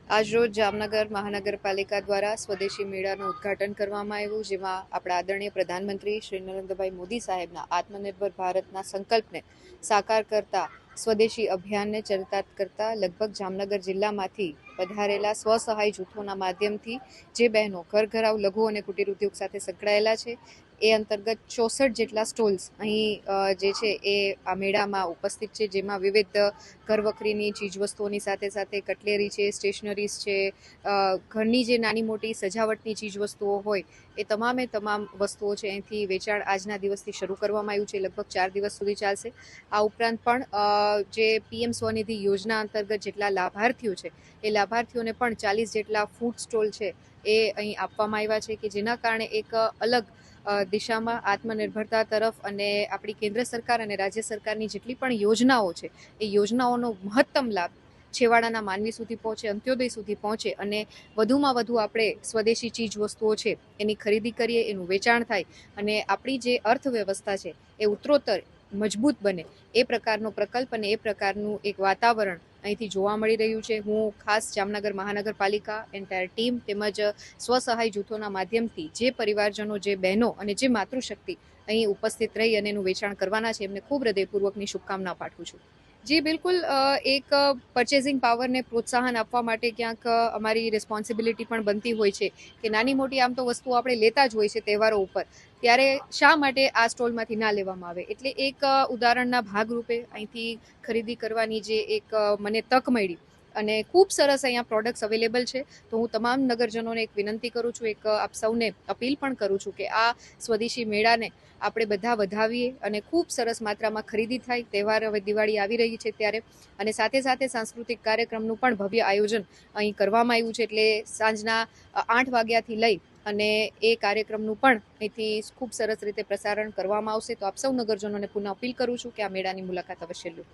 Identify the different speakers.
Speaker 1: આજરોજ જામનગર મહાનગરપાલિકા દ્વારા સ્વદેશી મેળાનું ઉદ્ઘાટન કરવામાં આવ્યું, જેમાં આપણા આદરણીય પ્રધાનમંત્રી શ્રી નરેન્દ્રભાઈ મોદી સાહેબના આત્મનિર્ભર ભારતના સંકલ્પને સાકાર કરતા સ્વદેશી અભિયાનને ચરિતાર્થ કરતા લગભગ જામનગર જિલ્લામાંથી પધારેલા સ્વસહાય જૂથોના માધ્યમથી જે બહેનો ઘરઘરાવ લઘુ અને કુટીર ઉદ્યોગ સાથે સંકળાયેલા છે એ અંતર્ગત 64 જેટલા સ્ટોલ્સ અહીં જે છે એ આ મેળામાં ઉપસ્થિત છે, જેમાં વિવિધ ઘરવખરીની ચીજવસ્તુઓની સાથે સાથે કટલેરી છે, સ્ટેશનરીઝ છે, ઘરની જે નાની મોટી સજાવટની ચીજવસ્તુઓ હોય એ તમામે તમામ વસ્તુઓ છે અહીંથી વેચાણ આજના દિવસથી શરૂ કરવામાં આવ્યું છે. લગભગ 4 દિવસ સુધી ચાલશે. આ ઉપરાંત પણ જે પીએમ સ્વનિધિ યોજના અંતર્ગત જેટલા લાભાર્થીઓ છે એ લાભાર્થીઓને પણ 40 જેટલા ફૂડ સ્ટોલ છે એ અહીં આપવામાં આવ્યા છે, કે જેના કારણે એક અલગ દિશામાં આત્મનિર્ભરતા તરફ અને આપણી કેન્દ્ર સરકાર અને રાજ્ય સરકારની જેટલી પણ યોજનાઓ છે એ યોજનાઓનો મહત્તમ લાભ છેવાડાના માનવી સુધી પહોંચે, અંત્યોદય સુધી પહોંચે અને વધુમાં વધુ આપણે સ્વદેશી ચીજ વસ્તુઓ છે એની ખરીદી કરીએ, એનું વેચાણ થાય અને આપણી જે અર્થવ્યવસ્થા છે એ ઉત્તરોત્તર મજબૂત બને એ પ્રકારનો પ્રકલ્પ અને એ પ્રકારનું એક વાતાવરણ અહીંથી જોવા મળી રહ્યું છે. હું ખાસ જામનગર મહાનગરપાલિકા એન્ટાયર ટીમ તેમજ સ્વસહાય જૂથોના માધ્યમથી જે પરિવારજનો, જે બહેનો અને જે માતૃશક્તિ અહીં ઉપસ્થિત રહી અને એનું વેચાણ કરવાના છે એમને ખૂબ હૃદયપૂર્વકની શુભકામના પાઠવું છું. જી બિલકુલ, એક પરચેઝિંગ પાવરને પ્રોત્સાહન આપવા માટે ક્યાંક અમારી રિસ્પોન્સિબિલિટી પણ બનતી હોય છે કે નાની મોટી આમ તો વસ્તુઓ આપણે લેતા જ હોય છે તહેવારો ઉપર, ત્યારે શા માટે આ સ્ટોલમાંથી ના લેવામાં આવે. એટલે એક ઉદાહરણના ભાગરૂપે અહીંથી ખરીદી કરવાની જે એક મને તક મળી અને ખૂબ સરસ અહીંયા પ્રોડક્ટ્સ અવેલેબલ છે, તો હું તમામ નગરજનોને એક વિનંતી કરું છું, એક આપ સૌને અપીલ પણ કરું છું કે આ સ્વદેશી મેળાને આપણે બધા વધાવીએ અને ખૂબ સરસ માત્રામાં ખરીદી થાય. તહેવાર હવે દિવાળી આવી રહી છે ત્યારે, અને સાથે સાથે સાંસ્કૃતિક કાર્યક્રમનું પણ ભવ્ય આયોજન અહીં કરવામાં આવ્યું છે, એટલે સાંજના 8 વાગ્યાથી લઈ અને એ કાર્યક્રમનું પણ અહીંથી ખૂબ સરસ રીતે પ્રસારણ કરવામાં આવશે. તો આપ સૌ નગરજનોને પુનઃ અપીલ કરું છું કે આ મેળાની મુલાકાત અવશ્ય લો.